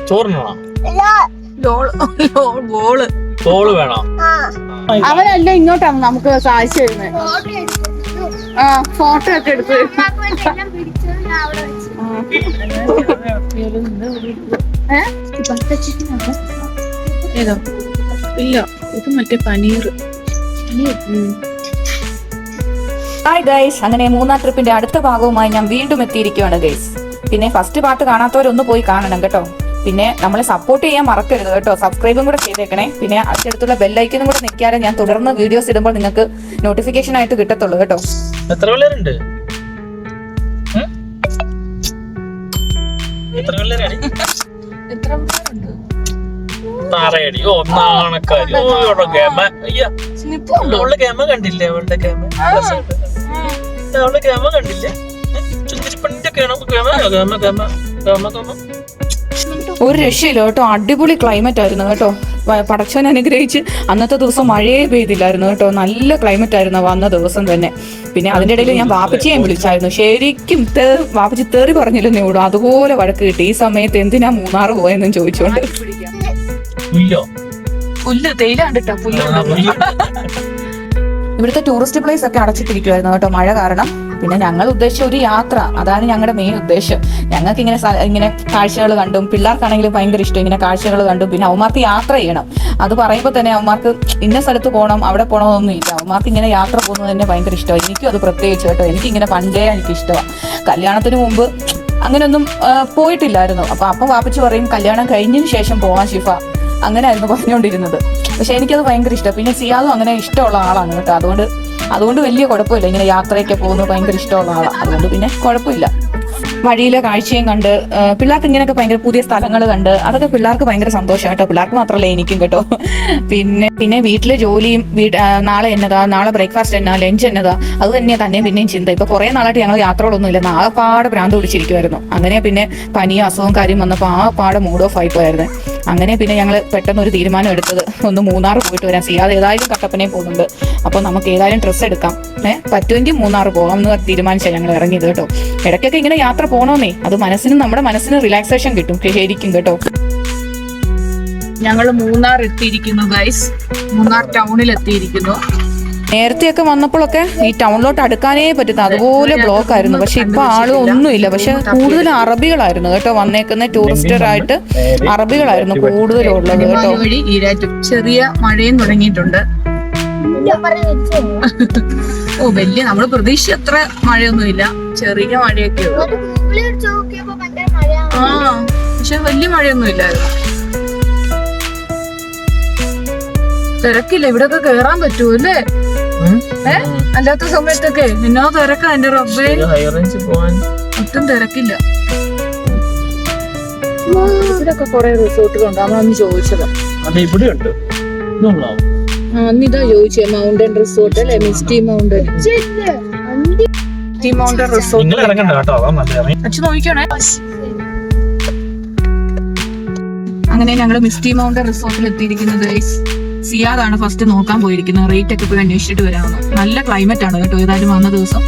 ചോറിനോ ball വേണോ? അവരല്ല ഇങ്ങോട്ടാണ് നമുക്ക് കാഴ്ച വരുന്നത്. ഫോട്ടോ ഒക്കെ എടുത്ത് ഏതോ ഇല്ല, ഇത് മറ്റേ പനീർ. ഹായ് ഗൈസ്, അങ്ങനെ മൂന്നാർ ട്രിപ്പിന്റെ അടുത്ത ഭാഗവുമായി ഞാൻ വീണ്ടും എത്തിയിരിക്കുകയാണ് ഗൈസ്. പിന്നെ ഫസ്റ്റ് പാർട്ട് കാണാത്തവരൊന്ന് പോയി കാണണം കേട്ടോ. പിന്നെ നമ്മളെ സപ്പോർട്ട് ചെയ്യാൻ മറക്കരുത് കേട്ടോ. സബ്സ്ക്രൈബും കൂടെ ചെയ്തേക്കണേ. പിന്നെ അടുത്തടുത്തുള്ള ബെല്ലൈക്കനും കൂടെ നിൽക്കാതെ ഞാൻ തുടർന്ന് വീഡിയോസ് ഇടുമ്പോൾ നിങ്ങൾക്ക് നോട്ടിഫിക്കേഷൻ ആയിട്ട് കിട്ടത്തുള്ളൂ കേട്ടോ. എത്ര പിള്ളേരുണ്ട്? എത്ര പിള്ളേരാണ്? നാറയടി. ഓ നാണക്കാരി. ഓ ഗമ. അയ്യ അവളുടെ ഗമ കണ്ടില്ലേ? അവളുടെ ഗമ കണ്ടില്ലേ? ചുന്തിരിപ്പണിന്റെ ഗമ. ഒരു രക്ഷയില്ല കേട്ടോ. അടിപൊളി ക്ലൈമറ്റ് ആയിരുന്നു കേട്ടോ. പടച്ചവൻ അനുഗ്രഹിച്ച് അന്നത്തെ ദിവസം മഴയെ പെയ്തില്ലായിരുന്നു കേട്ടോ. നല്ല ക്ലൈമറ്റ് ആയിരുന്നു അന്ന ദിവസം തന്നെ. പിന്നെ അതിന്റെ ഇടയിൽ ഞാൻ വാപ്പച്ചിയെ വിളിച്ചായിരുന്നു. ശരിക്കും വാപ്പച്ചി തേറി പറഞ്ഞില്ലെന്നേ ഉള്ളൂ. അതുപോലെ വഴക്ക് കിട്ടി. ഈ സമയത്ത് എന്തിനാ മൂന്നാർ പോയെന്നും ചോദിച്ചോണ്ട്. പുല്ല് തേയില കണ്ടിട്ടാ പുല്ല്. ഇവിടുത്തെ ടൂറിസ്റ്റ് പ്ലേസ് ഒക്കെ അടച്ചിട്ടിരിക്കുവായിരുന്നു കേട്ടോ മഴ കാരണം. പിന്നെ ഞങ്ങൾ ഉദ്ദേശിച്ച ഒരു യാത്ര, അതാണ് ഞങ്ങളുടെ മെയിൻ ഉദ്ദേശം. ഞങ്ങൾക്ക് ഇങ്ങനെ കാഴ്ചകൾ കണ്ടും, പിള്ളേർക്കാണെങ്കിലും ഭയങ്കര ഇഷ്ടം ഇങ്ങനെ കാഴ്ചകൾ കണ്ടും. പിന്നെ അവന്മാർക്ക് യാത്ര ചെയ്യണം. അത് പറയുമ്പോൾ തന്നെ അവന്മാർക്ക് ഇന്ന സ്ഥലത്ത് പോകണം അവിടെ പോകണമെന്നൊന്നും ഇല്ല. അവന്മാർക്ക് ഇങ്ങനെ യാത്ര പോകുന്നത് തന്നെ ഭയങ്കര ഇഷ്ടമാണ്. എനിക്കും അത് പ്രത്യേകിച്ച് കേട്ടോ. എനിക്കിങ്ങനെ പണ്ടേ എനിക്കിഷ്ടമാണ്. കല്യാണത്തിന് മുമ്പ് അങ്ങനെയൊന്നും പോയിട്ടില്ലായിരുന്നു. അപ്പം വാപ്പച്ചി പറയും കല്യാണം കഴിഞ്ഞതിന് ശേഷം പോവാൻ ഷിഫ, അങ്ങനെയായിരുന്നു പറഞ്ഞുകൊണ്ടിരുന്നത്. പക്ഷെ എനിക്കത് ഭയങ്കര ഇഷ്ടമാണ്. പിന്നെ സിയാദും അങ്ങനെ ഇഷ്ടമുള്ള ആളാണ് കേട്ടോ. അതുകൊണ്ട് വലിയ കുഴപ്പമില്ല. ഇങ്ങനെ യാത്രയൊക്കെ പോകുന്നത് ഭയങ്കര ഇഷ്ടമുള്ള ആളാണ്. അതുകൊണ്ട് പിന്നെ കുഴപ്പമില്ല. വഴിയിലെ കാഴ്ചയും കണ്ട് പിള്ളേർക്ക് ഇങ്ങനെയൊക്കെ ഭയങ്കര പുതിയ സ്ഥലങ്ങൾ കണ്ട് അതൊക്കെ പിള്ളേർക്ക് ഭയങ്കര സന്തോഷം കേട്ടോ. പിള്ളേർക്ക് മാത്രമല്ല എനിക്കും കേട്ടോ. പിന്നെ വീട്ടിലെ ജോലിയും നാളെ എന്നതാ, നാളെ ബ്രേക്ക്ഫാസ്റ്റ് എന്നാ, ലഞ്ച് എന്നതാ, അത് തന്നെയാണ് പിന്നെയും ചിന്ത. ഇപ്പൊ കുറെ നാളായിട്ട് ഞങ്ങൾ യാത്രകളൊന്നുമില്ല. നാളെപ്പാട് ഭ്രാന്ത് പിടിച്ചിരിക്കുമായിരുന്നു. അങ്ങനെ പിന്നെ പനിയും അസുഖവും കാര്യം വന്നപ്പോൾ പാടെ മൂഡ് ഓഫ് ആയി പോയായിരുന്നു. അങ്ങനെ പിന്നെ ഞങ്ങൾ പെട്ടെന്ന് ഒരു തീരുമാനം എടുത്തത് ഒന്ന് മൂന്നാർ പോയിട്ട് വരാം. സിയാദ് ഏതായാലും കട്ടപ്പനയിൽ പോകുന്നുണ്ട്. അപ്പോൾ നമുക്ക് ഏതായാലും ഡ്രസ്സ് എടുക്കാം, പറ്റുമെങ്കിൽ മൂന്നാർ പോകാം എന്ന് തീരുമാനിച്ചാൽ ഞങ്ങൾ ഇറങ്ങിയത് കേട്ടോ. ഇടയ്ക്കൊക്കെ ഇങ്ങനെ യാത്ര പോകണമെന്നേ, അത് നമ്മുടെ മനസ്സിന് റിലാക്സേഷൻ കിട്ടും ശരിക്കും കേട്ടോ. ഞങ്ങൾ മൂന്നാർ എത്തിയിരിക്കുന്നു ഗൈസ്. മൂന്നാർ ടൗണിൽ എത്തിയിരിക്കുന്നു. നേരത്തെയൊക്കെ വന്നപ്പോഴൊക്കെ ഈ ടൗണിലോട്ട് അടുക്കാനേ പറ്റുന്ന അതുപോലെ ബ്ലോക്ക് ആയിരുന്നു. പക്ഷെ ഇപ്പൊ ആളും ഒന്നുമില്ല. പക്ഷെ കൂടുതൽ അറബികളായിരുന്നു കേട്ടോ വന്നേക്കുന്ന. ടൂറിസ്റ്ററായിട്ട് അറബികളായിരുന്നു കൂടുതലുള്ളത് കേട്ടോ. ചെറിയ മഴയും തുടങ്ങിയിട്ടുണ്ട്. ഓ വലിയ നമ്മള് പ്രതീക്ഷിച്ച അത്ര മഴയൊന്നുമില്ല, ചെറിയ മഴയൊക്കെ ഉള്ളു. പക്ഷെ വലിയ മഴയൊന്നും ഇല്ലായിരുന്നു. തിരക്കില്ല. ഇവിടൊക്കെ കേറാൻ പറ്റൂ അല്ലേ? അല്ലാത്ത സമയത്തൊക്കെ എന്നോ തിരക്കാ. എന്റെ റബ്ബേ, ഒട്ടും തിരക്കില്ല. ഇവിടൊക്കെ കൊറേ റിസോർട്ടുകളുണ്ട്. അന്ന് ചോദിച്ചതാ. അന്നിതാ ചോദിച്ചേ, മൗണ്ടൻ റിസോർട്ട് അല്ലെ? Misty mountain resort. അച്ഛൻ നോക്കിക്കണേ. അങ്ങനെ ഞങ്ങള് മിസ്റ്റി മൗണ്ടൻ റിസോർട്ടിൽ എത്തിയിരിക്കുന്നത്. സിയാദാണ് ഫസ്റ്റ് നോക്കാൻ പോയിരിക്കുന്നത്. റേറ്റ് ഒക്കെ പോയി അന്വേഷിച്ചിട്ട് വരാമെന്ന്. നല്ല ക്ലൈമറ്റ് ആണ് കേട്ടോ. ഏതായാലും വന്ന ദിവസം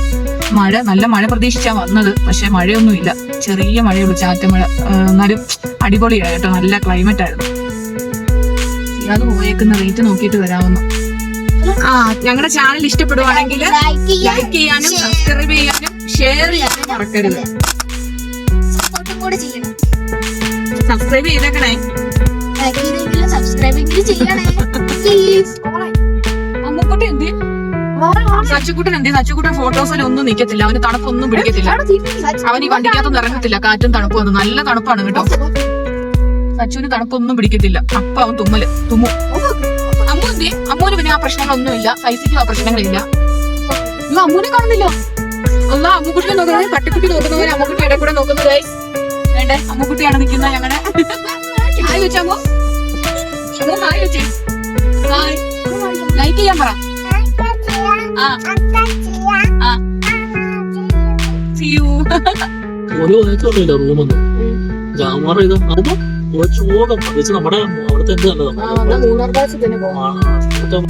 നല്ല മഴ പ്രതീക്ഷിച്ചാ വന്നത്. പക്ഷെ മഴയൊന്നും ഇല്ല, ചെറിയ മഴയുള്ളൂ, ചാറ്റമഴ. എന്നാലും അടിപൊളിയായി കേട്ടോ. നല്ല ക്ലൈമറ്റ് ആയിരുന്നു. സിയാദ് പോയേക്കുന്ന റേറ്റ് നോക്കിയിട്ട് വരാമെന്ന്. ഞങ്ങളുടെ ചാനൽ ഇഷ്ടപ്പെടുവാണെങ്കിൽ ലൈക്ക് ചെയ്യാനും സബ്സ്ക്രൈബ് ചെയ്യാനും ഷെയർ ചെയ്യാനും മറക്കരുത്. സബ്സ്ക്രൈബ് ചെയ്തേക്കണേ. അമ്മക്കുട്ടി എന്തി? സച്ചുക്കുട്ടൻ എന്തി? സച്ചുക്കുട്ടൻ ഫോട്ടോസിലൊന്നും നിക്കത്തില്ല. അവന് തണുപ്പൊന്നും പിടിക്കത്തില്ല. അവൻ ഈ വണ്ടിക്കകത്തൊന്നും ഇറങ്ങത്തില്ല. കാറ്റും തണുപ്പും ഒന്നും. നല്ല തണുപ്പാണ് കേട്ടോ. സച്ചുവിന് തണുപ്പൊന്നും പിടിക്കത്തില്ല. അപ്പൊ അവൻ തുമ്മും. അമ്മു എന്തി? അമ്മൂന് പിന്നെ ആ പ്രശ്നങ്ങളൊന്നുമില്ല. സൈസിക്കും ആ പ്രശ്നങ്ങളില്ല. അമ്മൂനെ കാണുന്നില്ല. അല്ല അമ്മുക്കുട്ടിയെ നോക്കുന്നത്. പട്ടിക്കുട്ടി നോക്കുന്നവരെ അമ്മുക്കുട്ടി ഇടയിൽ കൂടെ നോക്കുന്നത്. വേണ്ടേ, അമ്മുക്കുട്ടിയാണ് നിൽക്കുന്നത്. ഞങ്ങളുടെ ഹായ് വെച്ചാമോ? ഹായ് വെച്ചേ. ഹായ്. ലൈക്ക് ചെയ്യാൻ പറ.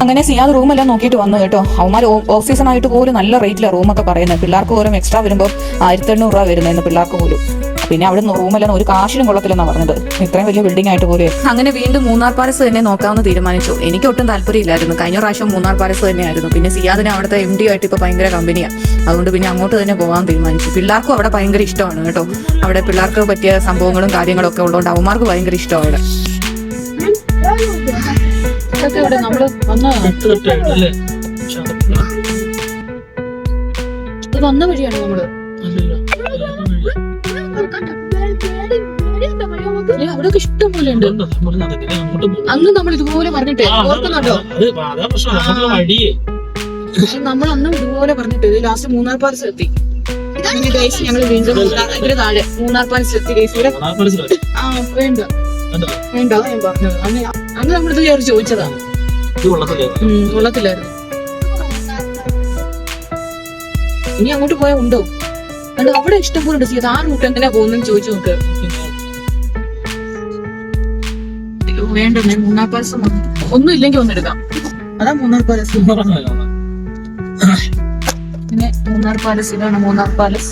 അങ്ങനെ സിയാദ് റൂമെല്ലാം നോക്കിയിട്ട് വന്നു കേട്ടോ. അവന്മാർ ഓഫ് സീസൺ ആയിട്ട് പോലും നല്ല റേറ്റിലാണ് റൂമൊക്കെ പറയുന്നത്. പിള്ളേർക്ക് പോലും എക്സ്ട്രാ വരുമ്പോൾ 1800 രൂപ വരുന്നതെന്ന് പിള്ളേർക്ക് പോലും. പിന്നെ അവിടെ റൂമെല്ലാം ഒരു കാശിനും കൊള്ളത്തില്ലെന്നാണ് പറഞ്ഞത്, ഇത്രയും വലിയ ബിൽഡിംഗ് ആയിട്ട് പോലും. അങ്ങനെ വീണ്ടും മൂന്നാർ പാലസ് തന്നെ നോക്കാമെന്ന് തീരുമാനിച്ചു. എനിക്ക് ഒട്ടും താല്പര്യമില്ലായിരുന്നു. കഴിഞ്ഞ പ്രാവശ്യം മൂന്നാർ പാലസ് തന്നെയായിരുന്നു. പിന്നെ സിയാദിന് അവിടുത്തെ MD ആയിട്ട് ഇപ്പോൾ ഭയങ്കര കമ്പനിയാണ്. അതുകൊണ്ട് പിന്നെ അങ്ങോട്ട് തന്നെ പോകാൻ തീരുമാനിച്ചു. പിള്ളേർക്കും അവിടെ ഭയങ്കര ഇഷ്ടമാണ് കേട്ടോ. അവിടെ പിള്ളേർക്ക് പറ്റിയ സംഭവങ്ങളും കാര്യങ്ങളും ഒക്കെ ഉള്ളതുകൊണ്ട് അവന്മാർക്ക് ഭയങ്കര ഇഷ്ടമാണ് അവിടെ. ഇതൊക്കെ ഇവിടെ നമ്മള് വന്ന ഇത് വന്ന വഴിയാണ് നമ്മള്. അവിടെയൊക്കെ ഇഷ്ടം പോലെ ഉണ്ട്. അന്ന് നമ്മൾ ഇതുപോലെ പറഞ്ഞിട്ടേ ഓർക്കുന്നുണ്ടോ? പക്ഷെ നമ്മൾ അന്നും ഇതുപോലെ പറഞ്ഞിട്ട് ലാസ്റ്റ് മൂന്നാർ പാലസ് എത്തി. ഗൈസ് ഞങ്ങൾ വീണ്ടും ഇതിന് താഴെ മൂന്നാർ പാലസ് എത്തി. ഗൈസ് ഇവിടെ വേണ്ട വേണ്ട ഞാൻ പറഞ്ഞത്. അന്ന് നമ്മളിത് കയറി ചോദിച്ചതാണ്. കൊള്ളത്തില്ലായിരുന്നു. ഇനി അങ്ങോട്ട് പോയാൽ ഉണ്ടോ? അത് അവിടെ ഇഷ്ടം പോലെ ഉണ്ട്. ആ റൂട്ട് എങ്ങനെയാ പോകുന്നെന്ന് ചോദിച്ചു നോക്ക്. വേണ്ടേ മൂന്നാർ പാലസ് ഒന്നും ഇല്ലെങ്കിൽ ഒന്നെടുക്കാം. അതാ മൂന്നാർ പാലസ്. പിന്നെ മൂന്നാർ പാലസ് ഇതാണ് മൂന്നാർ പാലസ്.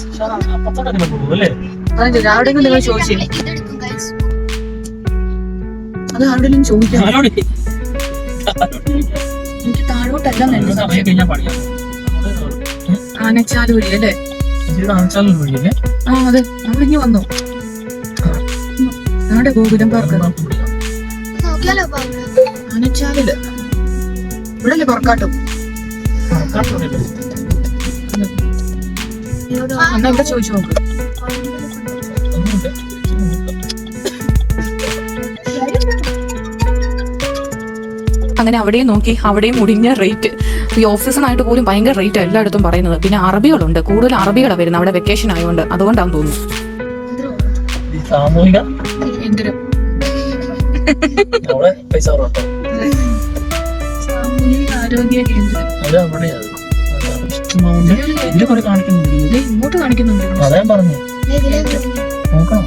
അതെ ആരുടെയെങ്കിലും നിങ്ങൾ ചോദിച്ചില്ലേ? അത് ആരുടെയും ചോദിക്കാം. എനിക്ക് താഴോട്ടല്ല ആനച്ചാല് വഴി അല്ലേ? ആ അതെ നമ്മളിങ്ങി വന്നു. നമ്മുടെ ഗോകുലം പാർക്ക് ആനച്ചാലില് ഇവിടെ അല്ലേ പറക്കാട്ടും? എന്നാ ഇവിടെ ചോദിച്ചു നോക്ക്. അങ്ങനെ അവിടെയും നോക്കി, അവിടെയും മുടിഞ്ഞ റേറ്റ്. ഈ ഓഫീസിനായിട്ട് പോലും ഭയങ്കര റേറ്റ് എല്ലായിടത്തും പറയുന്നത്. പിന്നെ അറബികളുണ്ട്, കൂടുതൽ അറബികളാണ് വരുന്നത് അവിടെ വെക്കേഷൻ ആയതുകൊണ്ട്. അതുകൊണ്ടാണ് തോന്നുന്നു. സാമൂഹിക ആരോഗ്യ കേന്ദ്രം ഇങ്ങോട്ട് കാണിക്കുന്നുണ്ട്. അതാ പറഞ്ഞു നോക്കണം.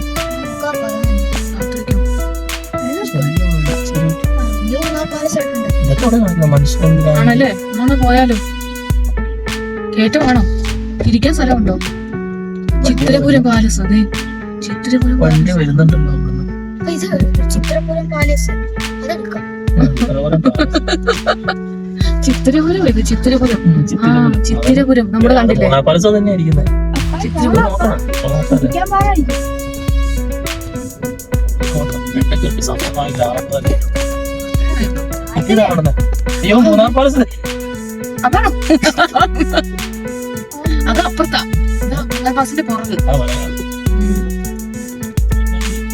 ആണല്ലേ? ഒന്ന് പോയാലോ? കേട്ടോ വേണോ? ഇരിക്കാൻ സ്ഥലമുണ്ടോ? ചിത്രപുരം പാലസ്. അതെ ചിത്രപുരം വണ്ടി വരുന്നുണ്ടല്ലോ. ചിത്രപുരം പാലസ് ചിത്രപുരം ഇത് ചിത്രപുരം. ആ ചിത്രപുരം നമ്മള് കണ്ടില്ലേ? പാലസ് തന്നെ ഇരിക്കുന്നത്. ചിത്രപുരം അയ്യോ മൂന്നാർ പാലസ് അതാണോ? അത് അപ്പുറത്താ. മൂന്നാർ പാലസിന്റെ പുറത്ത്.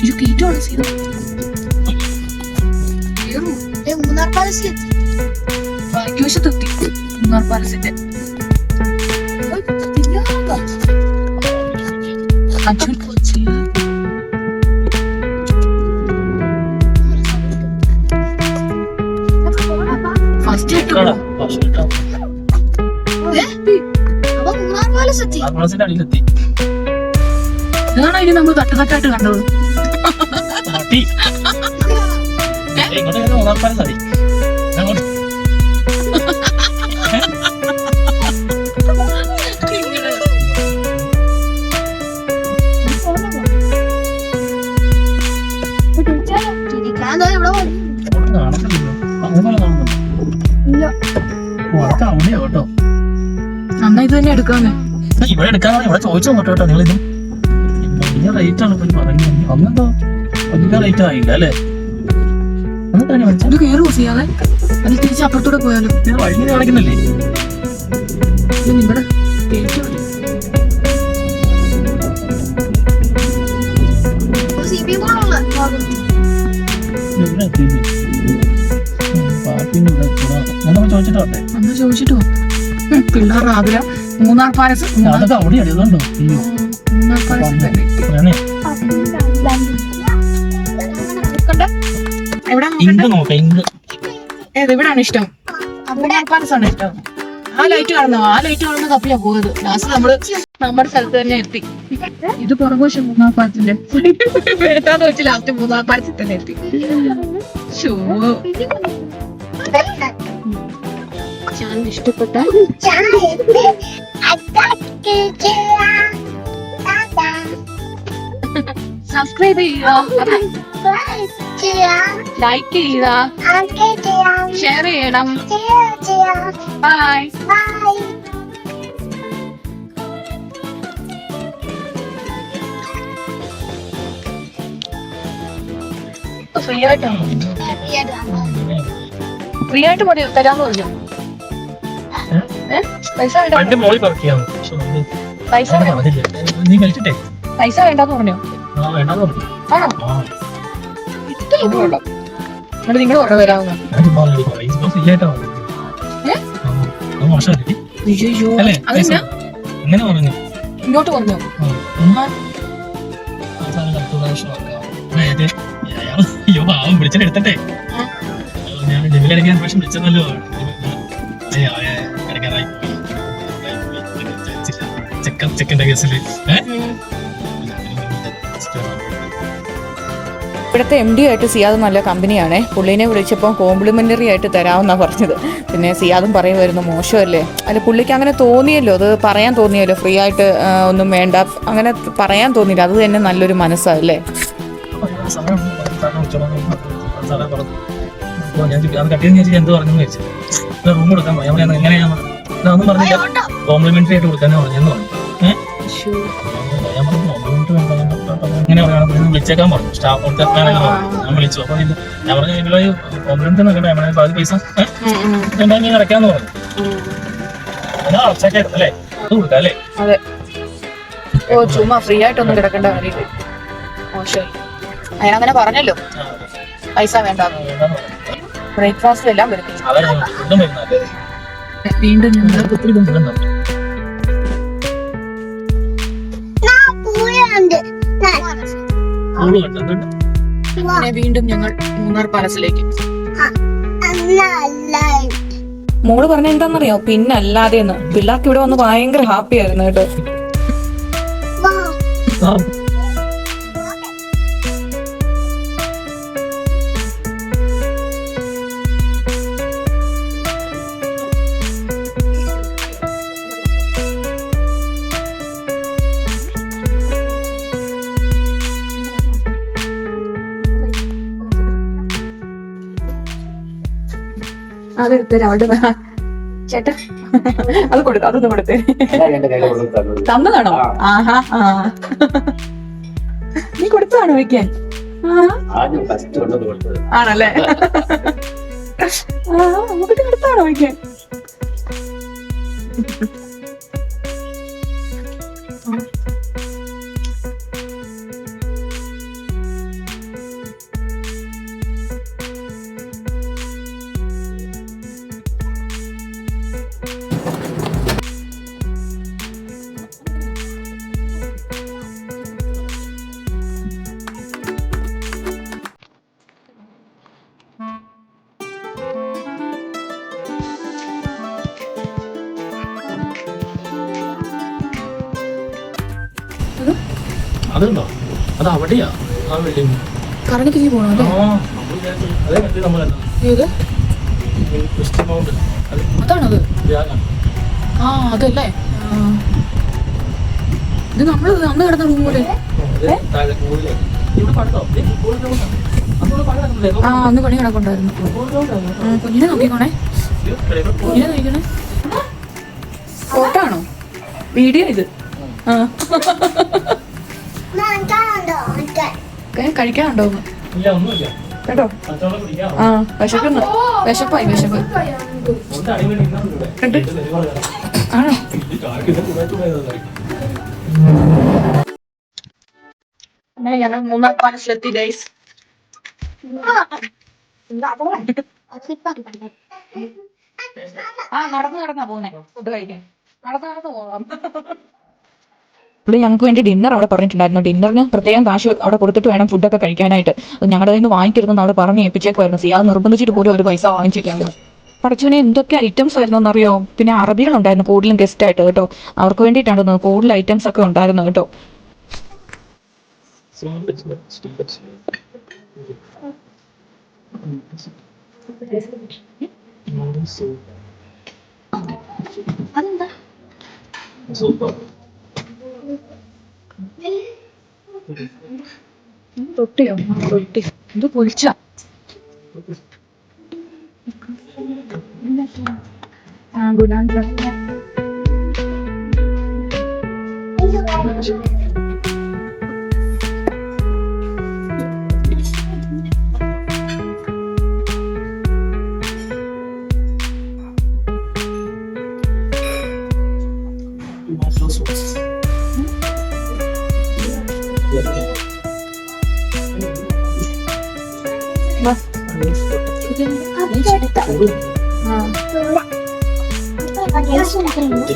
ഇത് കേറ്റോണ് ചെയ്തു. മൂന്നാർ പാലസ് വശത്തെത്തി മൂന്നാർ പാലസിന്റെ. അച്ഛൻ കൊച്ചി ഫസ്റ്റ് മൂന്നാർ പാലസ് എത്തി. അടിയിലെത്തി. ഇതാണോ ഇനി നമ്മൾ തട്ടുതട്ടായിട്ട് കണ്ടത്? മൂന്നാർ പാലസ് മതി. അന്നാ ഇത് തന്നെ എടുക്കാന്ന്. ഇവിടെ എടുക്കാന്ന് ഇവിടെ ചോദിച്ചു നോട്ടോ. നിങ്ങൾ ഇത് വലിയ റേറ്റ് ആണ് പറയുന്നത്. അന്നെന്തോ വലിയ റേറ്റ് ആയില്ല അല്ലേ? ഇത് കയറുമോ ചെയ്യാതെ? അത് തിരിച്ച് അപ്പുറത്തൂടെ പോയാലും വഴി കാണിക്കുന്നില്ലേ? നിങ്ങളുടെ കേറ്റോ ചോദിച്ചിട്ടോട്ടെ. അന്ന് ചോദിച്ചിട്ടോ? പിള്ളേർ ആഗ്രഹം മൂന്നാർ പാലസ്. അതൊക്കെ അവിടെ അറിയുന്നുണ്ടോ? മൂന്നാർ പാലസ് തന്നെ. എവിടെ എവിടാണ് ഇഷ്ടം? മൂന്നാർ പാലസ് ആണ് ഇഷ്ടം. ആ ലൈറ്റ് കാണുന്നോ? ആ ലൈറ്റ് കാണുന്നത് അപ്പഴാ പോകുന്നത്. ലാസ്റ്റ് നമ്മള് നമ്മുടെ സ്ഥലത്ത് തന്നെ എത്തി. ഇത് പുറകുവശം മൂന്നാർ പാലസിന്റെ വേണ്ടാന്ന് വെച്ച് ലാസ്റ്റ് മൂന്നാർ പാലസിൽ തന്നെ എത്തി. ചാനൽ ഇഷ്ടപ്പെട്ട സബ്സ്ക്രൈബ് ചെയ്യുക, ലൈക്ക് ചെയ്യുക, ഷെയർ ചെയ്യണം. ബൈ. ഫ്രീ ആയിട്ട് മതി തരാന്ന് പറഞ്ഞു. പൈസ വേണ്ട, പണ്ട് മോളിൽ പറക്കിയാണ് പൈസ നീ കളിച്ചിട്ടേ പൈസ വേണ്ടെന്ന് പറഞ്ഞോ? വേണ്ടെന്ന് പറഞ്ഞു. ആണോ? ഇത്രയൊന്നും വേണ്ട. എന്നിട്ട് നിങ്ങൾ പറഞ്ഞു തരാവുന്ന. ഫ്രീ ആയിട്ടാ മോശമല്ലേ അല്ലേ? അതെന്നാ എങ്ങനെ പറഞ്ഞു? ഇങ്ങോട്ട് പറഞ്ഞോ? അയ്യോ പാവം വിളിച്ചിട്ടെടുത്തട്ടെ. ഞാൻ ഡെലിവറിക്കാൻ പ്രാവശ്യം വിളിച്ചതല്ലോ. കിടക്കാറായി ചെക്കൻ്റെ കേസില് ഇവിടുത്തെ MD ആയിട്ട് സിയാദ് നല്ല കമ്പനിയാണേ. പുള്ളീനെ വിളിച്ചപ്പോൾ കോംപ്ലിമെൻ്ററി ആയിട്ട് തരാമെന്നാണ് പറഞ്ഞത്. പിന്നെ സിയാദും പറയുമായിരുന്നു മോശമല്ലേ, അല്ല പുള്ളിക്ക് അങ്ങനെ തോന്നിയല്ലോ, അത് പറയാൻ തോന്നിയല്ലോ, ഫ്രീ ആയിട്ട് ഒന്നും വേണ്ട അങ്ങനെ പറയാൻ തോന്നിയില്ല. അത് തന്നെ നല്ലൊരു മനസ്സല്ലേ. ഞാൻ കട്ടിയെന്ന് എന്ത് പറഞ്ഞു ചോദിച്ചു. റൂം കൊടുക്കാൻ പറയാൻ എങ്ങനെയാണ് ഒന്നും പറഞ്ഞില്ല, കോംപ്ലിമെന്ററി ആയിട്ട് കൊടുക്കാനേ പറഞ്ഞെന്ന് പറഞ്ഞു. ഞാൻ പറഞ്ഞു കോംപ്ലിമെന്ററി എങ്ങനെ പറയണം വിളിച്ചേക്കാൻ പറഞ്ഞു. സ്റ്റാഫ് മാനേജർ ഞാൻ വിളിച്ചു. അപ്പൊ ഞാൻ പറഞ്ഞു കോംപ്ലിമെന്ററി നോക്കട്ടെ, ബാക്കി പൈസ രണ്ടാം അടയ്ക്കാന്ന് പറഞ്ഞു. അല്ലേ അത് കൊടുക്കാം അല്ലേ? അതെ. ഓ ചുമ്മാ ഫ്രീ ആയിട്ടൊന്നും കിടക്കേണ്ട കാര്യമില്ല. മോശമായി. അയാളങ്ങനെ പറഞ്ഞല്ലോ പൈസ വേണ്ട. ബ്രേക്ക്ഫാസ്റ്റ് എല്ലാം വീണ്ടും ഞങ്ങൾ വീണ്ടും ഞങ്ങൾ മൂന്നാർ പാലസിലേക്ക്. മോള് പറഞ്ഞ എന്താണെന്നറിയോ, പിന്നല്ലാതെ പിള്ളേർക്ക് ഇവിടെ വന്ന് ഭയങ്കര ഹാപ്പി ആയിരുന്നു കേട്ടോ. അതെടുത്തരാ അവിടെ ചേട്ടാ, അത് കൊടുത്തു, അതൊന്നും കൊടുത്തേ. തന്നതാണോ? ആഹാ ആ നീ കൊടുത്തതാണോ വയ്ക്കാൻ? ആണല്ലേ? നമുക്ക് കൊടുത്താണോ വയ്ക്കാൻ? അതുണ്ടോ? അത് അവിടെയാ ആ ബിൽഡിംഗ്. കറങ്ങിക്ക് പോണോ? അതാണത്. ആ അതല്ലേ, ഇത് നമ്മള് അന്ന് കിടന്ന റൂം പോലെ. ആ അന്ന് പണി കിടക്കുണ്ടായിരുന്നു. കുഞ്ഞിനെ നോക്കിക്കോണേ, കുഞ്ഞിനെ നോക്കിക്കോണേ. ഫോട്ടോ ആണോ വീഡിയോ ഇത്? കഴിക്കാനുണ്ടോ കേട്ടോ? ആ വിശക്കുന്നു, വിശപ്പായി വിശപ്പ്. ആണോ? ഞങ്ങൾ മൂന്നാർ പാലസിലെത്തി ഗൈസ്. ആ നടന്നാ പോന്നെ ഫുഡ് കഴിക്കാൻ. നടന്നു പോവാം. പുള്ളി ഞങ്ങൾക്ക് വേണ്ടി ഡിന്നർ അവിടെ പറഞ്ഞിട്ടുണ്ടായിരുന്നു. ഡിന്നറിന് പ്രത്യേകം കാശ് അവിടെ കൊടുത്തിട്ട് വേണം ഫുഡൊക്കെ കഴിക്കാനായിട്ട്. അത് ഞങ്ങളുടെ കയ്യിൽ നിന്ന് വാങ്ങിക്കരുതെന്ന് അവിടെ പറഞ്ഞ് ഏൽപ്പിച്ചേക്കുമായിരുന്നു. സിയാദ് നിർബന്ധിച്ചിട്ട് പോലും ഒരു പൈസ വാങ്ങിച്ചിട്ടായിരുന്നു. പഠിച്ചവനെ എന്തൊക്കെ ഐറ്റംസ് ആയിരുന്നു എന്നറിയോ? പിന്നെ അറബികളുണ്ടായിരുന്നു കൂടുതലും ഗസ്റ്റ് ആയിട്ട് കേട്ടോ. അവർക്ക് വേണ്ടിയിട്ടാണ് കൂടുതൽ ഐറ്റംസ് ഒക്കെ ഉണ്ടായിരുന്നു കേട്ടോ. അതെന്താ റൊട്ടിയോ? റൊട്ടി ഇത് പൊരിച്ച ഗുലാം ജാമുൻ.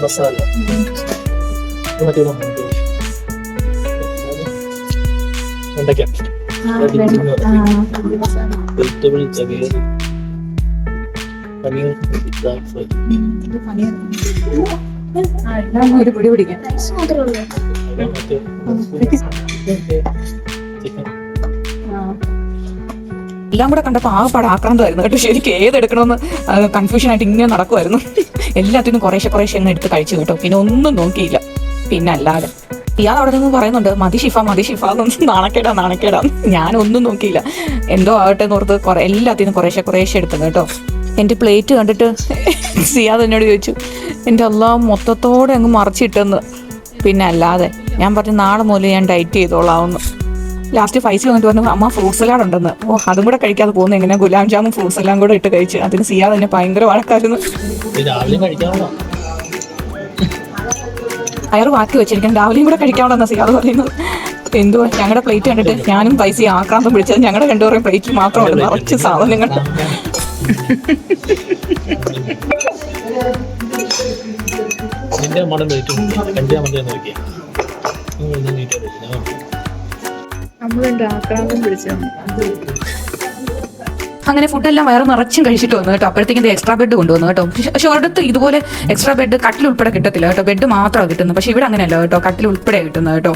മസാല വെണ്ടയ്ക്ക, വെജിറ്റബിൾ ചകിരി, പനീർ, ഒരു പിടി പിടിക്കാം. ചിക്കൻ. എല്ലാം കൂടെ കണ്ടപ്പോൾ ആകെപ്പാട് ആക്രാന്തമായിരുന്നു കേട്ടോ. ശരിക്കും ഏതെടുക്കണമെന്ന് കൺഫ്യൂഷൻ ആയിട്ട് ഇങ്ങനെ നടക്കുമായിരുന്നു. എല്ലാത്തിനും കുറേശ്ശെ അങ്ങ് എടുത്ത് കഴിച്ചു കേട്ടോ. പിന്നെ ഒന്നും നോക്കിയില്ല. പിന്നെ അല്ലാതെ ഇയാൾ അവിടെ നിന്ന് പറയുന്നുണ്ട് മതി ഷിഫ എന്നൊന്നും നാണക്കേടാ. ഞാനൊന്നും നോക്കിയില്ല. എന്തോ ആവട്ടെ എന്നോർത്ത് എല്ലാത്തിനും കുറേശ്ശെ എടുത്തു കേട്ടോ. എൻ്റെ പ്ലേറ്റ് കണ്ടിട്ട് സിയാദ് എന്നോട് ചോദിച്ചു, എൻ്റെ എല്ലാം മൊത്തത്തോടെ അങ്ങ് മറിച്ചിട്ടെന്ന്. പിന്നെ അല്ലാതെ ഞാൻ പറഞ്ഞു നാളെ മുതൽ ഞാൻ ഡയറ്റ് ചെയ്തോളാമെന്ന്. ലാസ്റ്റ് ഫൈസൽ വന്നിട്ട് പറഞ്ഞു അമ്മ ഫ്രൂട്ട് സലാഡ് ഉണ്ടെന്ന്. അതും കൂടെ കഴിക്കാതെ പോകുന്നു എങ്ങനെ? ഗുലാം ജാമുൻ ഫ്രൂട്ട്സ് എല്ലാം കൂടെ ഇട്ട് കഴിച്ച്. അതിന് സിയാദ് തന്നെ ഭയങ്കര വഴക്കായിരുന്നു. അയാൾ ബാക്കി വെച്ചിരിക്കാൻ രാവിലെയും കൂടെ കഴിക്കാവുന്ന സിയാദ് പറയുന്നത്. എന്തുവാ ഞങ്ങളുടെ പ്ലേറ്റ് കണ്ടിട്ട് ഞാനും പൈസ ആക്രാന്തം പിടിച്ചത്. ഞങ്ങളുടെ രണ്ടുപേരും പ്ലേറ്റിൽ മാത്രമുണ്ട് നിറച്ച് സാധനങ്ങൾ. അങ്ങനെ ഫുഡെല്ലാം വയറ് നിറച്ചും കഴിച്ചിട്ട് വന്നു കേട്ടോ. അപ്പോഴത്തേക്കും എക്സ്ട്രാ ബെഡ് കൊണ്ടുവന്നു കേട്ടോ. പക്ഷെ ഒരിടത്ത് ഇതുപോലെ എക്സ്ട്രാ ബെഡ് കട്ടിൽ ഉൾപ്പെടെ കിട്ടത്തില്ല കേട്ടോ. ബെഡ് മാത്രമാണ് കിട്ടുന്നത്. പക്ഷെ ഇവിടെ അങ്ങനെയല്ല കേട്ടോ, കട്ടിൽ ഉൾപ്പെടെ കിട്ടുന്നത് കേട്ടോ.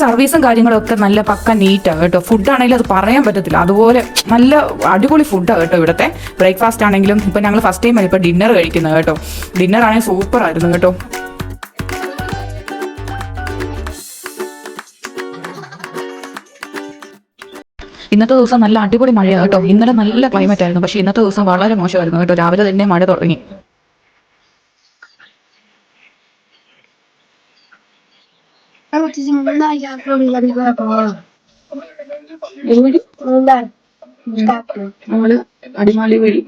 സർവീസും കാര്യങ്ങളൊക്കെ നല്ല പക്ക നീറ്റാണ് കേട്ടോ. ഫുഡാണെങ്കിലും അത് പറയാൻ പറ്റത്തില്ല, അതുപോലെ നല്ല അടിപൊളി ഫുഡാണ് കേട്ടോ ഇവിടുത്തെ. ബ്രേക്ക്ഫാസ്റ്റ് ആണെങ്കിലും ഇപ്പം ഞങ്ങൾ ഫസ്റ്റ് ടൈം ഇപ്പോൾ ഡിന്നർ കഴിക്കുന്നത് കേട്ടോ. ഡിന്നർ ആണെങ്കിൽ സൂപ്പർ ആയിരുന്നു കേട്ടോ. ഇന്നത്തെ ദിവസം നല്ല അടിപൊളി മഴയാണ് കേട്ടോ. ഇന്നലെ നല്ല ക്ലൈമറ്റ് ആയിരുന്നു, പക്ഷെ ഇന്നത്തെ ദിവസം വളരെ മോശമായിരുന്നു കേട്ടോ. രാവിലെ തന്നെ മഴ തുടങ്ങി. നമ്മള് അടിമാലി വഴി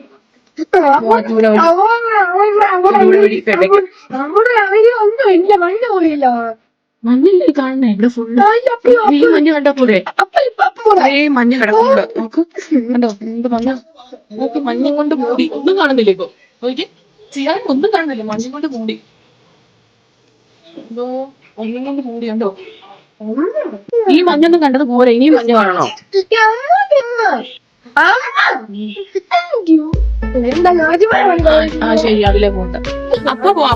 മഞ്ഞില്ലേ കാണുന്നേ ഇവിടെ ഫുള്ള്. ഈ മഞ്ഞ് കണ്ടാ പോലെ മഞ്ഞ് കിടക്കുന്നുണ്ട്. നോക്ക് കണ്ടോ എന്ത് മഞ്ഞ. നോക്ക് മഞ്ഞും കൊണ്ട് മൂടി. ഒന്നും കാണുന്നില്ല ഇപ്പൊ. നോക്കി ചെയ്യാൻ ഒന്നും കാണുന്നില്ല. മഞ്ഞും കൊണ്ട് മൂടി. എന്തോ മഞ്ഞും കൊണ്ട് മൂടി കണ്ടോ. ഈ മഞ്ഞൊന്നും കണ്ടത് പോലെ ഇനിയും മഞ്ഞ് കാണണോ? ആ ശരി, അതിലേ പോകണ്ട.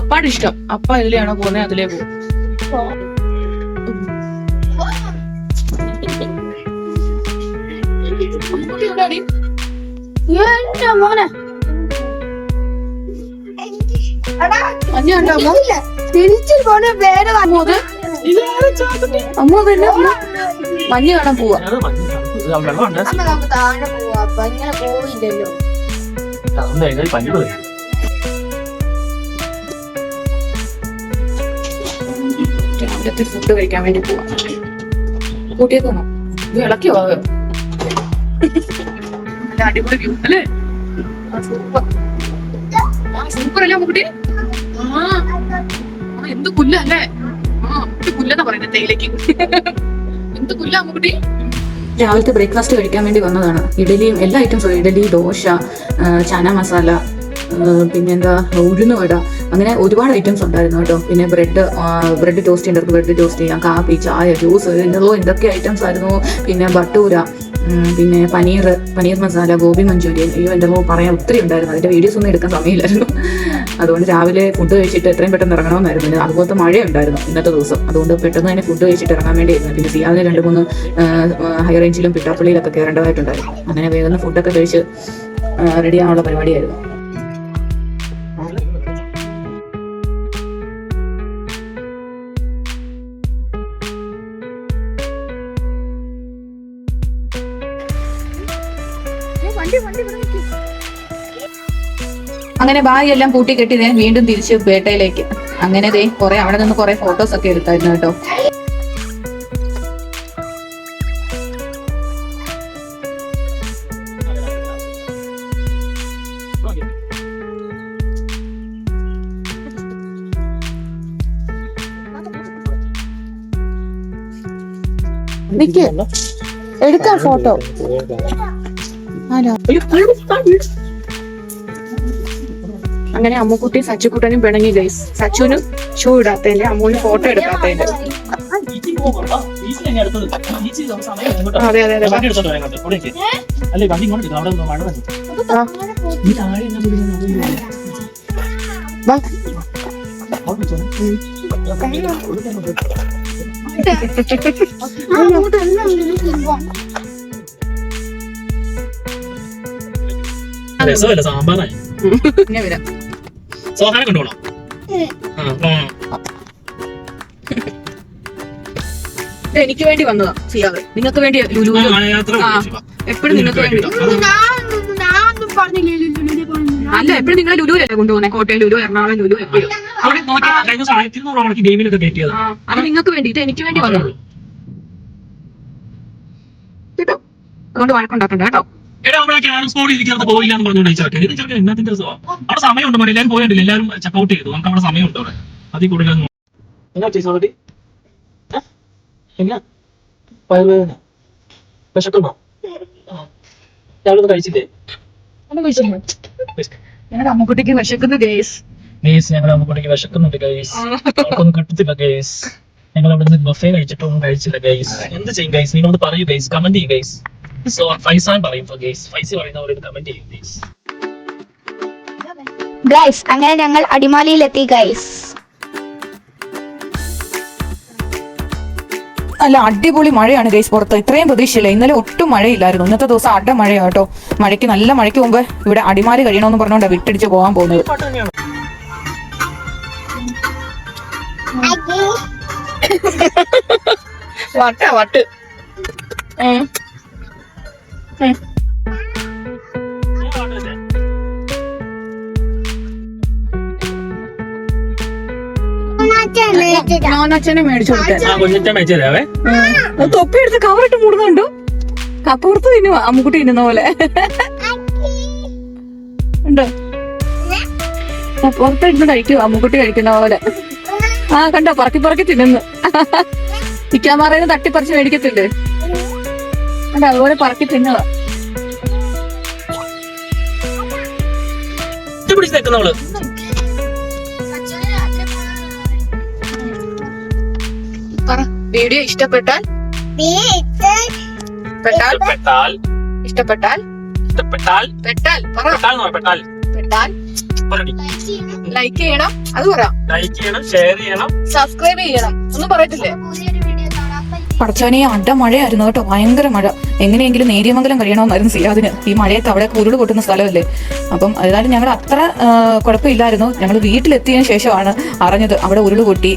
അപ്പാട് ഇഷ്ടം. അപ്പ ഇതിലെയാണോ പോകുന്നത്? അതിലേ പോകും. മഞ്ഞ് കാണാൻ പോവാ. രാവിലത്തെ ഫുഡ് കഴിക്കാൻ വേണ്ടി പോവാ. കൂട്ടിയേക്കോ ഇത് ഇളക്കി പോകാം. നല്ല അടിപൊളി വ്യൂ അല്ലേ? സൂപ്പർ അല്ലേ കുട്ടി? എന്ത് പുല്ലല്ലേ? എന്ത് പുല്ലെന്നാ പറയുന്നത് തേയിലേക്ക്. എന്ത് പുല്ലാ കുട്ടി? രാവിലത്തെ ബ്രേക്ക്ഫാസ്റ്റ് കഴിക്കാൻ വേണ്ടി വന്നതാണ്. ഇഡലിയും എല്ലാ ഐറ്റംസും, ഇഡലി, ദോശ, ചന മസാല, പിന്നെന്താ ഉഴുന്നുവട, അങ്ങനെ ഒരുപാട് ഐറ്റംസ് ഉണ്ടായിരുന്നു കേട്ടോ. പിന്നെ ബ്രെഡ് ടോസ്റ്റ് ഉണ്ടായിരുന്നു. ബ്രെഡ് ടോസ്റ്റ് ചെയ്യാം, കാപ്പി, ചായ, ജ്യൂസ്, എന്തൊക്കെ ഐറ്റംസ് ആയിരുന്നു. പിന്നെ ബട്ടൂര, പിന്നെ പനീർ മസാല, ഗോബി മഞ്ചൂരിയൻ, എന്തെല്ലോ പറയാൻ ഒത്തിരി ഉണ്ടായിരുന്നു. അതിന്റെ വീഡിയോസ് ഒന്നും എടുക്കാൻ സമയമില്ലായിരുന്നു. അതുകൊണ്ട് രാവിലെ ഫുഡ് കഴിച്ചിട്ട് എത്രയും പെട്ടെന്ന് ഇറങ്ങണമെന്നായിരുന്നു. അതുപോലത്തെ മഴയുണ്ടായിരുന്നു ഇന്നത്തെ ദിവസം. അതുകൊണ്ട് പെട്ടെന്ന് തന്നെ ഫുഡ് കഴിച്ചിട്ട് ഇറങ്ങാൻ വേണ്ടിയായിരുന്നു. പിന്നെ സിയാദിന് 2-3 ഹൈ റേഞ്ചിലും പിട്ടാപ്പള്ളിയിലൊക്കെ കയറേണ്ടതായിട്ടുണ്ടായിരുന്നു. അങ്ങനെ വേഗം ഫുഡൊക്കെ കഴിച്ച് റെഡി ആവാനുള്ള പരിപാടിയായിരുന്നു. അങ്ങനെ ബാഗ് എല്ലാം പൂട്ടി കെട്ടി ഞാൻ വീണ്ടും തിരിച്ചു പേട്ടയിലേക്ക്. അങ്ങനെ ദേ അവിടെ നിന്ന് കുറെ ഫോട്ടോസ് ഒക്കെ എടുത്തായിരുന്നു കേട്ടോ. നിക്ക് എടുക്കാം ഫോട്ടോ. അങ്ങനെ അമ്മുക്കുട്ടി സച്ചുക്കുട്ടനും പിണങ്ങി ഗൈസ്. സച്ചുവിന് ഷൂ ഇടാത്തതിന്റെ, അമ്മുവിന് ഫോട്ടോ എടുക്കാത്തതിന്റെ. അതെ അതെ അതെ. രസമല്ല സാമ്പാറായി. സോഹാനെ കൊണ്ടുപോകണം. എനിക്ക് വേണ്ടി വന്നതാ സിയാദ്, നിങ്ങൾക്ക് വേണ്ടി ലുലു എപ്പോഴും നിങ്ങൾക്ക് വേണ്ടി. അല്ല എപ്പോഴും നിങ്ങളെ ലുലുവിലല്ലേ കൊണ്ടുപോകുന്നത്? കോട്ടയം ലുലു, എറണാകുളം ലുലു എപ്പോഴും. ഗെയിമിലൊക്കെ കയറ്റിയത് അത് നിങ്ങൾക്ക് വേണ്ടിട്ട് എനിക്ക് വേണ്ടി വന്നത് കേട്ടോ. അതുകൊണ്ട് വഴക്കുണ്ടാക്കണ്ട കേട്ടോ. അവിടെ സമയമുണ്ട്, എല്ലാവരും പോയിട്ടില്ല, എല്ലാവരും ചെക്കൗട്ട് ചെയ്തു. നമുക്ക് അവിടെ സമയമുണ്ട്. അവിടെ അതിൽ കൂടുതൽ വിശക്കുണ്ടോ? രാവിലെ ഒന്നും കഴിച്ചില്ലേ? ഞങ്ങളുടെ അമ്മക്കുട്ടിക്ക് വിശക്കുന്ന ഗേസ്. ഞങ്ങളുടെ അമ്മക്കുട്ടിക്ക് വിശക്കുന്നുണ്ട് ഗൈസ്. നമുക്കൊന്നും കിട്ടത്തില്ല ഗൈസ്. ഞങ്ങൾ അവിടെ നിന്ന് ബഫേ കഴിച്ചിട്ടൊന്നും കഴിച്ചില്ല ഗൈസ്. എന്ത് ചെയ്യും ഗൈസ്? നിങ്ങളൊന്ന് പറയൂ ഗൈസ്, കമന്റ് ചെയ്യും ഗൈസ്. സോ ഫൈസാൻ പറയും ഗൈസ്. ഫൈസി പറയുന്നവരോട് കമന്റ് ചെയ്യും ഗൈസ്. ഗൈസ് അങ്ങനെ ഞങ്ങൾ അടിമാലിയിലെത്തി ഗൈസ്. നല്ല അടിപൊളി മഴയാണ് ഗൈസ് പുറത്ത്. ഇത്രയും പ്രതീക്ഷയില്ല. ഇന്നലെ ഒട്ടും മഴയില്ലായിരുന്നു. ഇന്നത്തെ ദിവസം അട മഴയാണ് കേട്ടോ. നല്ല മഴയ്ക്ക് മുമ്പ് ഇവിടെ അടിമാലി കഴിയണമെന്ന് പറഞ്ഞുകൊണ്ടാണ് വിട്ടടിച്ച് പോകാൻ പോകുന്നത്. വട്ട് ഞാനച്ഛനെ മേടിച്ചു കൊടുത്തേ. തൊപ്പി എടുത്ത് കവറിട്ട് മൂടുന്നുണ്ടോ? കപ്പുറത്ത് തിന്നുവാ അമ്മുക്കുട്ടി തിന്നുന്ന പോലെ ഉണ്ടോ? പുറത്തിരുന്ന് കഴിക്കുവാ അമ്മുക്കുട്ടി കഴിക്കുന്ന പോലെ. ആ കണ്ടോ, പറക്കി തിന്നുന്നു. ചിക്കാമാറേന്ന് തട്ടിപ്പറിച്ച് മേടിക്കത്തില്ലേ? കണ്ടോ, അതുപോലെ പറക്കി തിന്നുക. വീഡിയോ ഇഷ്ടപ്പെട്ടാൽ ലൈക്ക് ചെയ്യണം. അത് പറ. ലൈക്ക് ചെയ്യണം, ഷെയർ ചെയ്യണം, സബ്സ്ക്രൈബ് ചെയ്യണം. ഒന്നും പറയത്തില്ലേ? പടച്ചോനെ അട മഴയായിരുന്നു കേട്ടോ. ഭയങ്കര മഴ. എങ്ങനെയെങ്കിലും നേര്യമംഗലം കഴിയണമെന്നായിരുന്നു സിയാദിന്. ഈ മഴയത്ത് അവിടെ ഉരുള് പൊട്ടുന്ന സ്ഥലമല്ലേ. അപ്പം ഏതായാലും ഞങ്ങൾ അത്ര കുഴപ്പമില്ലായിരുന്നു. ഞങ്ങൾ വീട്ടിലെത്തിയതിനു ശേഷമാണ് അറിഞ്ഞത് അവിടെ ഉരുള് പൊട്ടി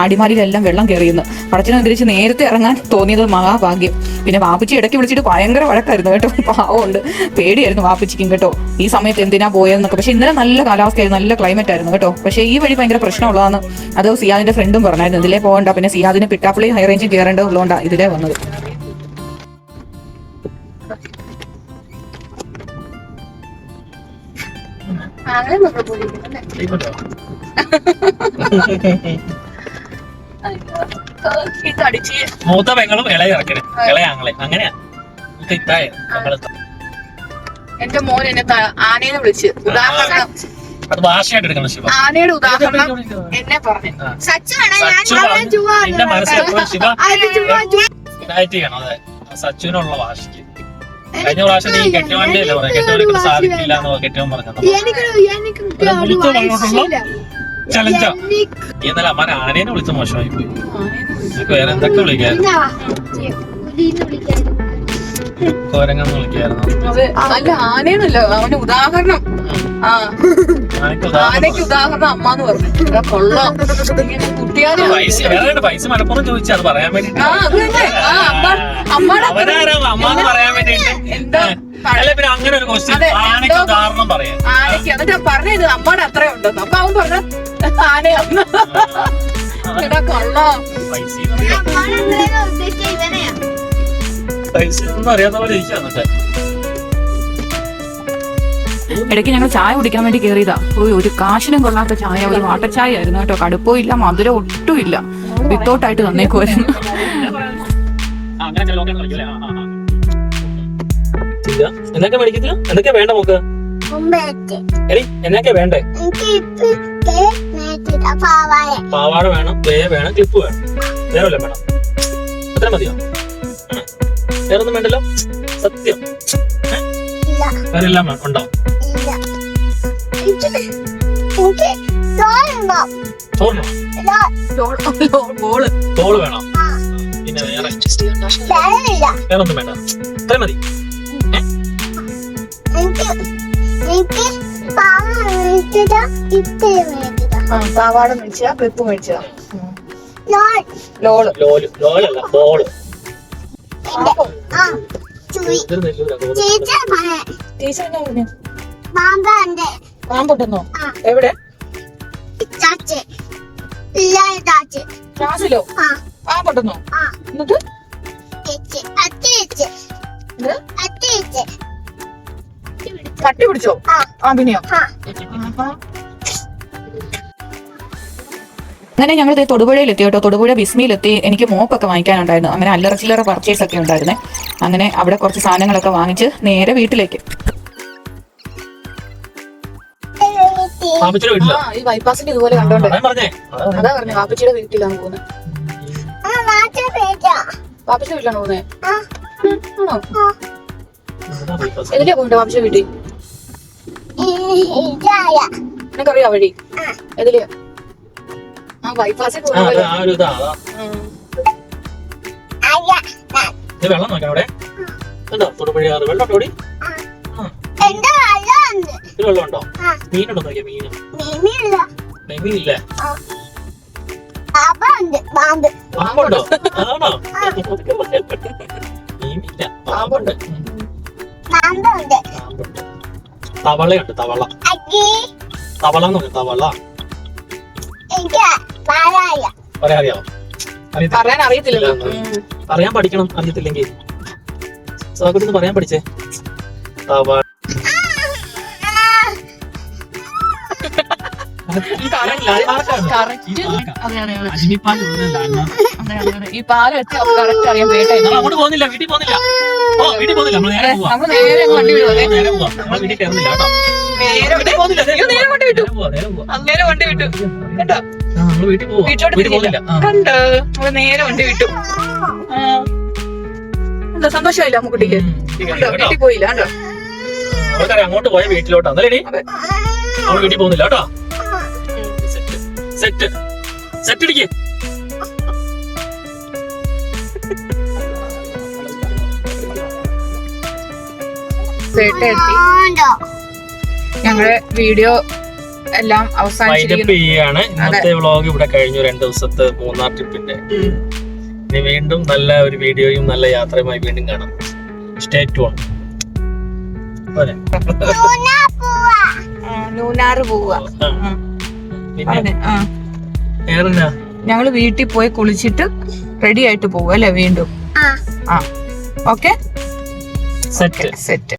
അടിമാലിയിലെല്ലാം വെള്ളം കയറിയെന്ന്. പടച്ചനെ തിരിച്ച് നേരത്തെ ഇറങ്ങാൻ തോന്നിയത് മഹാഭാഗ്യം. പിന്നെ വാപ്പച്ചി ഇടയ്ക്ക് വിളിച്ചിട്ട് ഭയങ്കര വഴക്കായിരുന്നു കേട്ടോ. പാവമുണ്ട്, പേടിയായിരുന്നു വാപ്പച്ചിക്കും കേട്ടോ ഈ സമയത്ത് എന്തിനാ പോയെന്നൊക്കെ. പക്ഷെ ഇന്നലെ നല്ല കാലാവസ്ഥയായിരുന്നു, നല്ല ക്ലൈമറ്റ് ആയിരുന്നു കേട്ടോ. പക്ഷേ ഈ വഴി ഭയങ്കര പ്രശ്നമുള്ളതാണ്. അത് സിയാദിന്റെ ഫ്രണ്ടും പറഞ്ഞായിരുന്നു ഇതിലേ പോകണ്ട. പിന്നെ സിയാദിന് പിട്ടാപ്പള്ളി ഹൈ റേഞ്ചിൽ കയറേണ്ടതുള്ളതുകൊണ്ടാണ് ഇതിലേ വന്നത്. മൂത്ത പെങ്ങളും ഇളയ ഇറക്കണേ, ഇളയാങ്ങളെ. അങ്ങനെയാ എന്റെ മോൻ എന്നെ ആനേന്ന് വിളിച്ച് ഉദാഹരണം. അത് ഭാഷയായിട്ട് എടുക്കണം ശിവ. ആനയുടെ ഉദാഹരണം എന്നെ പറഞ്ഞു. നിന്റെ മനസ്സിൽ എപ്പോഴും ശിവ ഇതായിട്ട് ചെയ്യണം. അതെ, സച്ചുവിനുള്ള ഭാഷയ്ക്ക്. കഴിഞ്ഞ പ്രാവശ്യം നീ കെട്ടിയോന്റെ അല്ലേ പറയാം, കെട്ടിയോനെ സാധിക്കില്ല എന്ന് കെട്ടിയോൻ പറഞ്ഞത്. ചലഞ്ചാ. എന്നാലും അമ്മ ആനേനെ വിളിച്ച മോശമായി പോയി. വേറെ എന്തൊക്കെ വിളിക്കായിരുന്നു? കോരങ്ങന്ന് വിളിക്കായിരുന്നു. അല്ല ആനേന്നല്ല, അവന് ഉദാഹരണം. ആനയ്ക്ക് ഉദാഹരണം അമ്മാന്ന് പറഞ്ഞു. കൊള്ളാം. കുട്ടിയാനെ പൈസ മലപ്പുറം ചോദിച്ചാ അത് പറയാൻ വേണ്ടി. അമ്മാന്ന് പറയാൻ വേണ്ടിട്ട് എന്താ അല്ല പിന്നെ അങ്ങനെ ഒരു ക്വസ്റ്റ്യൻ അതെ, ആനയ്ക്ക് എന്തോ കാരണം പറയാം. ആനയ്ക്ക് എന്നിട്ട് പറഞ്ഞത് അമ്മയുടെ അത്രേ ഉണ്ടെന്ന്. അപ്പൊ അവൻ പറഞ്ഞ ആനയാന്ന്. എടാ കൊള്ളോ. പൈസ ഒന്നും അറിയാത്ത പോലെ ഇരിക്കാം എന്നിട്ട്. ഇടയ്ക്ക് ഞങ്ങൾ ചായ കുടിക്കാൻ വേണ്ടി കയറിയതാ. ഒരു കാശിനും കൊള്ളാത്ത ചായ, ഒരു വാട്ടർ ചായ ആയിരുന്നു കേട്ടോ. കടുപ്പവും ഇല്ല, മധുരം ഒട്ടും ഇല്ല. വിത്തൗട്ടായിട്ട് തന്നേക്കുമായിരുന്നു. അങ്ങനെ ചില ലോകം കളിക്കൂലേ? ഇല്ല. എന്തൊക്കെ മേടിക്കത്തില്ല? എന്തൊക്കെയാ വേണ്ട നോക്ക്? എടി എന്നൊക്കെയാ വേണ്ടേ? പാവാട വേണം, വേ വേണം, ക്ലിപ്പ് വേണം, വേറെ വല്ലതും വേണം. അത്ര മതിയോ? വേറെ ഒന്നും വേണ്ടല്ലോ? സത്യം വേറെ എല്ലാം ഉണ്ടോ? ചോറിനോ? ബോള്. തോള് വേണോ? പിന്നെ വേറെ വേറെ ഒന്നും വേണ്ട, അത്ര മതി. പാവാട മേടിച്ചാ, ക്ലിപ്പ് മേടിച്ചാ. ലോള് ലോലല്ല ബോള്. ടീച്ചർ എന്നാ പറഞ്ഞു? പാമ്പുണ്ടെന്നോ? എവിടെ? ക്ലാസ്സിലോ? പാമ്പുണ്ടെന്നോ? എന്നിട്ട് തട്ടി പിടിച്ചോ? പാമ്പിനെയോ? അങ്ങനെ ഞങ്ങൾ തൊടുപുഴയിലെത്തി കേട്ടോ. തൊടുപുഴ ബിസ്മിയിലെത്തി. എനിക്ക് മോപ്പൊക്കെ വാങ്ങിക്കാനുണ്ടായിരുന്നു. അങ്ങനെ അല്ലറ ചില്ലറ പർച്ചേസ് ഒക്കെ ഉണ്ടായിരുന്നേ. അങ്ങനെ അവിടെ കുറച്ച് സാധനങ്ങളൊക്കെ വാങ്ങിച്ച് നേരെ വീട്ടിലേക്ക്. ഈ ബൈപ്പാസിന്റെ ഇതുപോലെ കണ്ടോണ്ട് അതാ പറഞ്ഞു വാപ്പച്ചിയുടെ വീട്ടിലാണ് പോകുന്നത്. വാപ്പച്ചിയുടെ വീട്ടിലാണ് പോകുന്നത്. ആണോ? എതിലെയാ പോകണ്ടേ വാപ്പച്ചിയുടെ വീട്ടിൽ? നിനക്കറിയാ വഴി? എതിലെയാ? ആ ബൈപ്പാസിൽ പോകുന്നത്. വെള്ളം നോക്കാം അവിടെ. തൊടുപുഴയാറ് വെള്ളം ഓടി. വെള്ളം ഉണ്ടോ? മീനുണ്ടോ നോക്കിയാ? മീനില്ല. പാമ്പുണ്ടോ? അതാണോ? മീനില്ല, പാമ്പുണ്ട്. തവളയുണ്ട്, തവള. തവള എന്ന് പറഞ്ഞു. തവള പറയാൻ അറിയാമോ? പറയാൻ അറിയത്തില്ലല്ലോ. പറയാൻ പഠിക്കണം, അറിയത്തില്ലെങ്കിൽ. സ്വാഗതം പറയാൻ പഠിച്ചേ. തവള ഈ പാലം എത്തി കറക്റ്റ് അറിയാൻ പേട്ടെ. അങ്ങോട്ട് പോകുന്നില്ല, വീട്ടിൽ പോകുന്നില്ല. വീട്ടിൽ പോകുന്നില്ല, നമ്മൾ നേരെ പോവാ. നമ്മള് നേരെ വണ്ടി വിടുവേ. നേരെ പോവാ, നമ്മൾ വീട്ടിൽ കയറുന്നില്ല കേട്ടോ. നേരെ വണ്ടി വിട്ടു. അന്നേരം വണ്ടി വിട്ടു കേട്ടോ. നമ്മൾ വീട്ടിൽ പോവാ. വീട്ടിലോട്ട് വീട്ടിൽ പോകുന്നില്ല. കണ്ടോ? നമ്മള് നേരെ വണ്ടി വിട്ടു. എന്താ സന്തോഷമായില്ല അമ്മുക്കുട്ടിക്ക്? വീട്ടിൽ പോയില്ല കണ്ടോ? അവർക്കറിയാം അങ്ങോട്ട് പോയ വീട്ടിലോട്ടാ. അല്ലേ നമ്മൾ വീട്ടിൽ പോകുന്നില്ല കേട്ടോ. സെറ്റ് സെറ്റ് ഇടിക്ക്. ഞങ്ങളുടെ വീഡിയോ എല്ലാം അവസാനിച്ചിരിക്കുകയാണ്. ഇന്നത്തെ വ്ളോഗ് ഇവിടെ കഴിഞ്ഞു. 2 ദിവസത്തെ മൂന്നാർ ട്രിപ്പിന്റെ. ഇനി വീണ്ടും നല്ല ഒരു വീഡിയോയും നല്ല യാത്രയുമായി വീണ്ടും കാണാം. Stay tune. മൂന്നാറ് പോവാ. പിന്നെ ഞങ്ങള് വീട്ടിൽ പോയി കുളിച്ചിട്ട് റെഡി ആയിട്ട് പോവും അല്ലെ വീണ്ടും. Okay, set set.